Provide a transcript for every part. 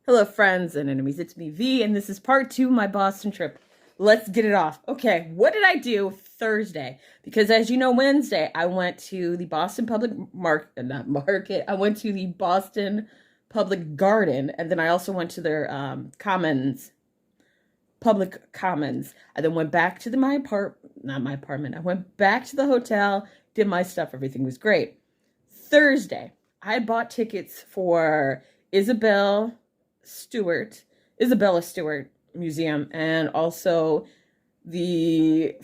Hello, friends and enemies. It's me, V, and this is part 2 of my Boston trip. Let's get it off. Okay, what did I do Thursday? Because as you know, Wednesday, I went to the Boston Public Market. I went to the Boston Public Garden, and then I also went to their public commons. I then went back to not my apartment. I went back to the hotel, did my stuff. Everything was great. Thursday, I bought tickets for Isabella Stewart Museum, and also the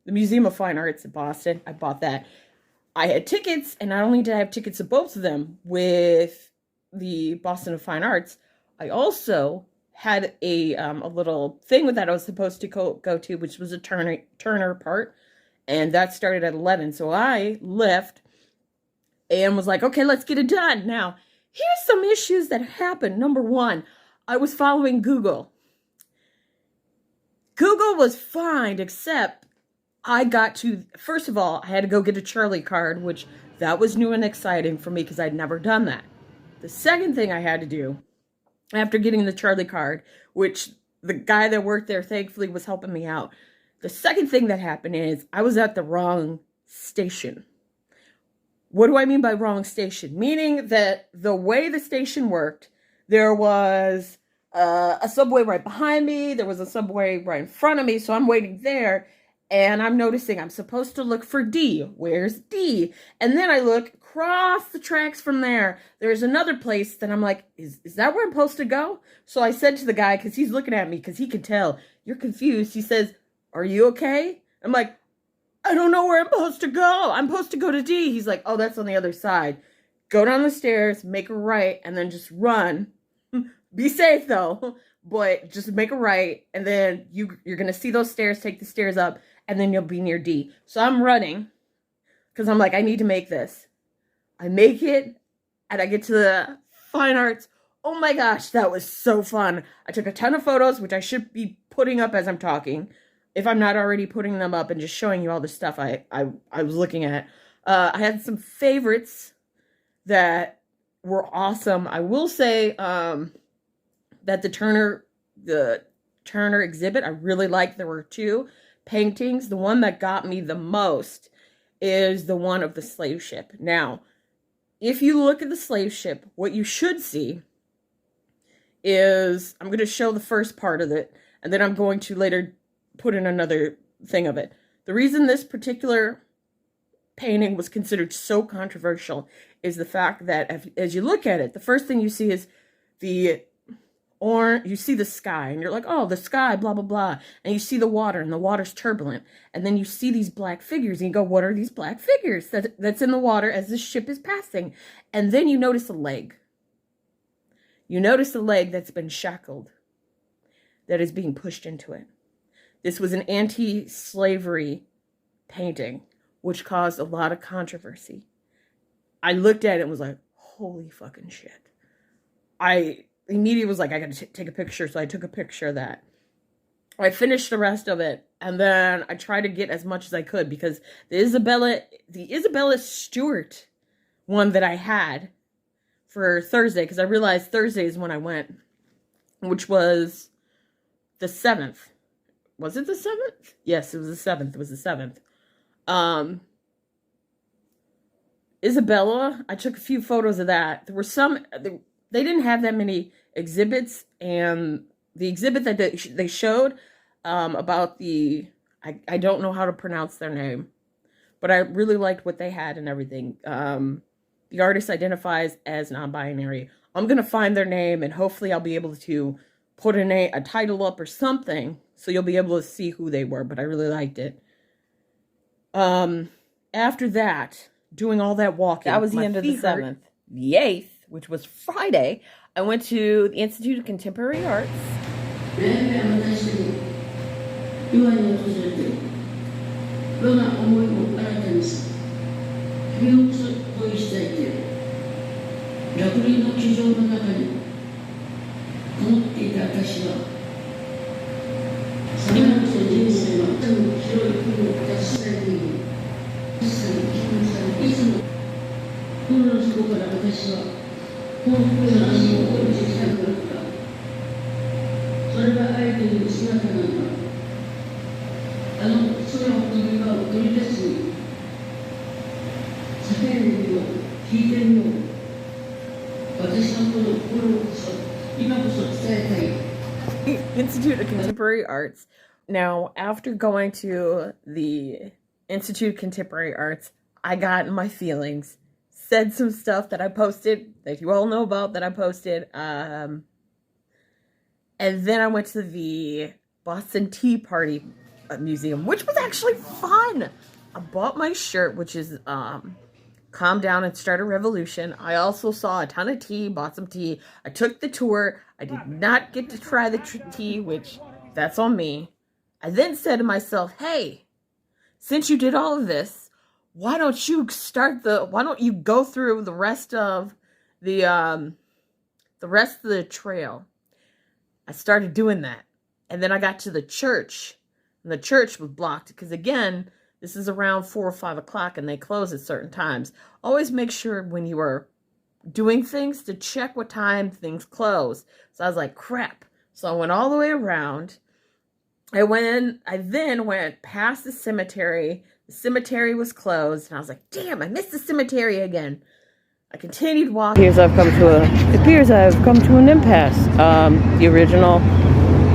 Museum of Fine Arts in Boston. I bought that. I had tickets, and not only did I have tickets to both of them with the Boston of Fine Arts, I also had a little thing with that I was supposed to go to, which was a Turner part, and that started at 11. So I left and was like, okay, let's get it done. Now, here's some issues that happened. Number one, I was following Google. Google was fine, except first of all, I had to go get a Charlie card, which that was new and exciting for me because I'd never done that. The second thing I had to do, after getting the Charlie card, which the guy that worked there thankfully was helping me out, the second thing that happened is I was at the wrong station. What do I mean by wrong station? Meaning that the way the station worked, there was a subway right behind me. There was a subway right in front of me. So I'm waiting there, and I'm noticing I'm supposed to look for D. Where's D? And then I look across the tracks from there. There's another place that I'm like, is that where I'm supposed to go? So I said to the guy, because he's looking at me, because he could tell, you're confused. He says, are you okay? I'm like, I don't know where I'm supposed to go. I'm supposed to go to D. He's like, oh, that's on the other side. Go down the stairs, make a right, and then just run. Be safe, though. But just make a right, and then you're going to see those stairs, take the stairs up, and then you'll be near D. So I'm running, because I'm like, I need to make this. I make it, and I get to the Fine Arts. Oh my gosh, that was so fun. I took a ton of photos, which I should be putting up as I'm talking, if I'm not already putting them up and just showing you all the stuff I was looking at. I had some favorites that were awesome. I will say that the Turner exhibit, I really liked. There were two paintings. The one that got me the most is the one of the slave ship. Now, if you look at the slave ship, what you should see is, I'm going to show the first part of it, and then I'm going to later put in another thing of it. The reason this particular painting was considered so controversial is the fact that as you look at it, the first thing you see is you see the sky, and you're like, oh, the sky, blah, blah, blah. And you see the water, and the water's turbulent. And then you see these black figures, and you go, what are these black figures that's in the water as the ship is passing? And then you notice a leg. You notice a leg that's been shackled, that is being pushed into it. This was an anti-slavery painting, which caused a lot of controversy. I looked at it and was like, holy fucking shit. I immediately was like, I got to take a picture, so I took a picture of that. I finished the rest of it, and then I tried to get as much as I could, because the Isabella Stewart one that I had for Thursday, because I realized Thursday is when I went, which was the 7th. Was it the 7th? Yes, it was the 7th. It was the 7th. Isabella, I took a few photos of that. There were some, they didn't have that many exhibits, and the exhibit that they showed about I don't know how to pronounce their name, but I really liked what they had and everything. The artist identifies as non-binary. I'm going to find their name, and hopefully I'll be able to put a title up or something, so you'll be able to see who they were, but I really liked it. After that, doing all that walking. That was the end of the 7th. The 8th, which was Friday, I went to the Institute of Contemporary Arts. れがあえての姿なんだ。それを君が取り出す叫んでみよう、聞いてみよう。私の心こそ今こそ伝えたい。Institute of Contemporary Arts. Now, after going to the Institute of Contemporary Arts, I got in my feelings, said some stuff that I posted, that you all know about that I posted, and then I went to the Boston Tea Party Museum, which was actually fun. I bought my shirt, which is Calm Down and Start a Revolution. I also saw a ton of tea, bought some tea. I took the tour. I did not get to try the tea, which that's on me. I then said to myself, hey, since you did all of this, why don't you go through the rest of the trail? I started doing that. And then I got to the church, and the church was blocked because, again, this is around 4 or 5 o'clock and they close at certain times. Always make sure when you are doing things to check what time things close. So I was like, crap. So I went all the way around. I then went past the cemetery. The cemetery was closed, and I was like, damn, I missed the cemetery again. I continued walking. It appears I've come to an impasse. The original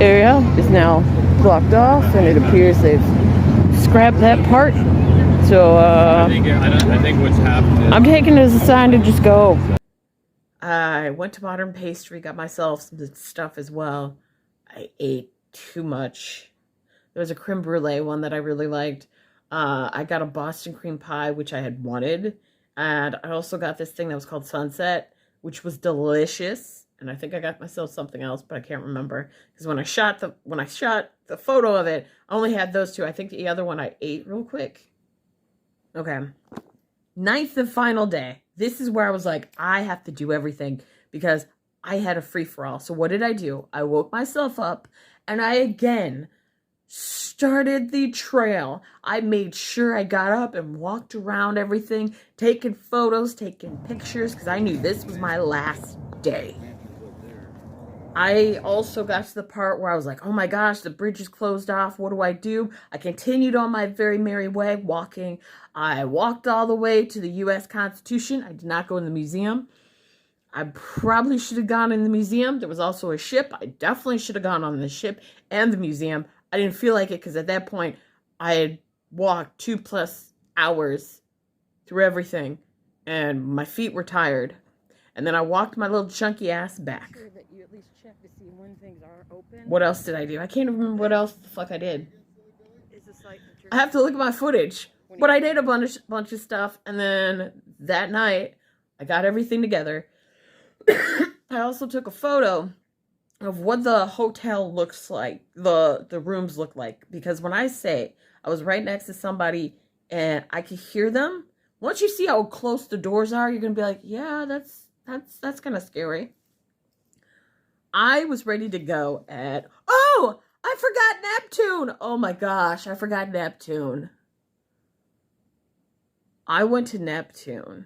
area is now blocked off, and it appears they've scrapped that part. So I think what's happened is I'm taking it as a sign to just go. I went to Modern Pastry, got myself some stuff as well. I ate too much. There was a creme brulee one that I really liked. I got a Boston cream pie, which I had wanted. And I also got this thing that was called Sunset, which was delicious. And I think I got myself something else, but I can't remember. Because when I shot the photo of it, I only had those two. I think the other one I ate real quick. Okay. 9th and final day. This is where I was like, I have to do everything because I had a free-for-all. So what did I do? I woke myself up and I again started the trail. I made sure I got up and walked around everything, taking photos, taking pictures, because I knew this was my last day. I also got to the part where I was like, oh my gosh, the bridge is closed off. What do I do? I continued on my very merry way, walking. I walked all the way to the U.S. Constitution. I did not go in the museum. I probably should have gone in the museum. There was also a ship. I definitely should have gone on the ship and the museum. I didn't feel like it because at that point, I had walked 2+ hours through everything, and my feet were tired. And then I walked my little chunky ass back. Sure that you at least check to see when things are open. What else did I do? I can't remember what else the fuck I did. I have to look at my footage. But I did a bunch of stuff, and then that night, I got everything together. I also took a photo of what the hotel looks like, the rooms look like. Because when I say I was right next to somebody and I could hear them, once you see how close the doors are, you're going to be like, yeah, that's kind of scary. I was ready to go at, oh, I forgot Neptune. Oh my gosh, I forgot Neptune. I went to Neptune.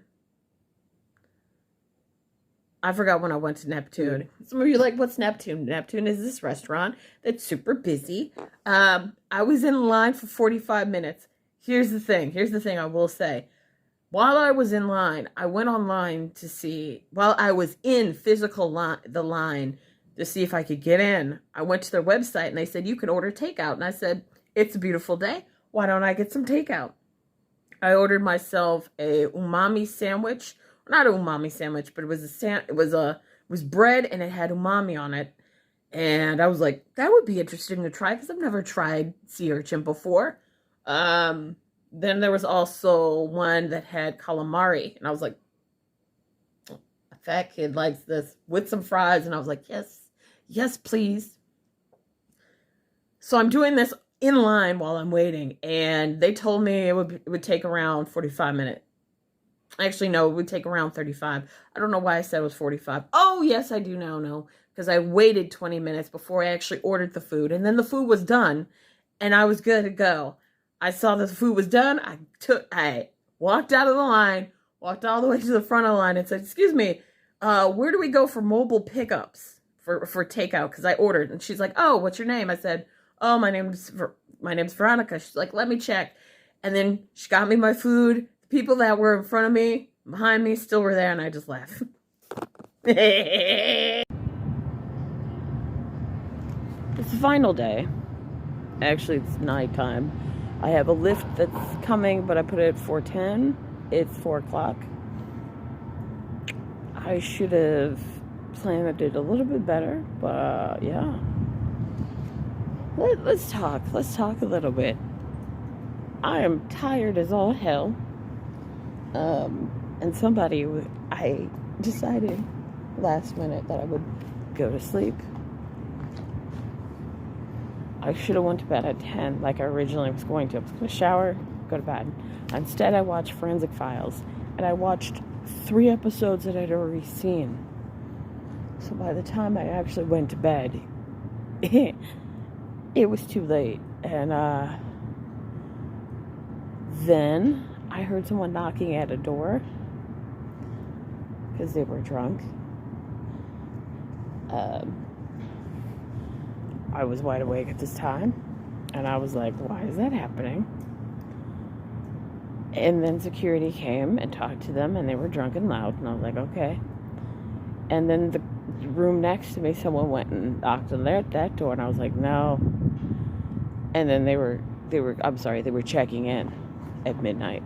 I forgot when I went to Neptune. Some of you are like, what's Neptune? Neptune is this restaurant that's super busy. I was in line for 45 minutes. Here's the thing I will say. While I was in line, I went online to see, while I was in the line to see if I could get in. I went to their website and they said, you can order takeout. And I said, it's a beautiful day. Why don't I get some takeout? I ordered myself a umami sandwich. Not an umami sandwich, but it was bread and it had umami on it. And I was like, that would be interesting to try because I've never tried sea urchin before. Then there was also one that had calamari. And I was like, a fat kid likes this with some fries. And I was like, yes, please. So I'm doing this in line while I'm waiting. And they told me it would take around 45 minutes. Actually, no, it would take around 35. I don't know why I said it was 45. Oh, yes, I do now know. Because I waited 20 minutes before I actually ordered the food. And then the food was done. And I was good to go. I saw the food was done. I walked out of the line. Walked all the way to the front of the line and said, excuse me, where do we go for mobile pickups for takeout because I ordered, and she's like, "Oh, what's your name?" I said, "Oh, my name's Veronica." She's like, "Let me check," and then she got me my food. The people that were in front of me, behind me, still were there, and I just laughed. It's the final day. Actually, it's nighttime. I have a lift that's coming, but I put it at 4:10. It's 4 o'clock. I should have planned it a little bit better, but yeah. Let's talk. Let's talk a little bit. I am tired as all hell. And I decided last minute that I would go to sleep. I should have went to bed at 10 like I originally was going to. I was going to shower, go to bed. Instead, I watched Forensic Files, and I watched 3 episodes that I'd already seen. So by the time I actually went to bed, it was too late. And then I heard someone knocking at a door because they were drunk. I was wide awake at this time, and I was like, why is that happening? And then security came and talked to them, and they were drunk and loud, and I was like, okay. And then the room next to me, someone went and knocked on that door, and I was like, no. And then they were checking in at midnight.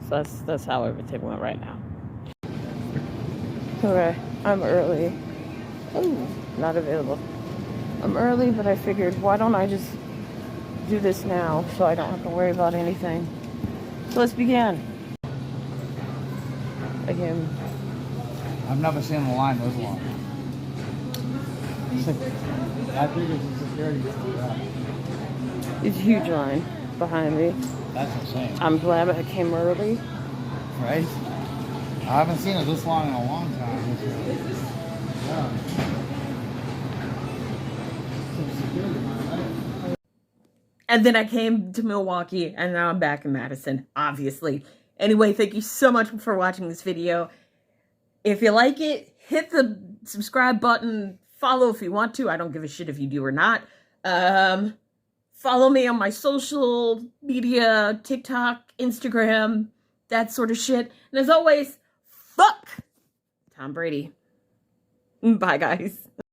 So that's how everything went right now. Okay, I'm early. Oh, not available. I'm early, but I figured, why don't I just do this now so I don't have to worry about anything. So let's begin. Again. I've never seen the line this long. I think it's a security. It's a huge line behind me. That's insane. I'm glad I came early. Right? I haven't seen it this long in a long time. Yeah. And then I came to Milwaukee, and now I'm back in Madison, obviously. Anyway, thank you so much for watching this video. If you like it, hit the subscribe button. Follow if you want to. I don't give a shit if you do or not. Follow me on my social media, TikTok, Instagram, that sort of shit. And as always, fuck Tom Brady. Bye, guys.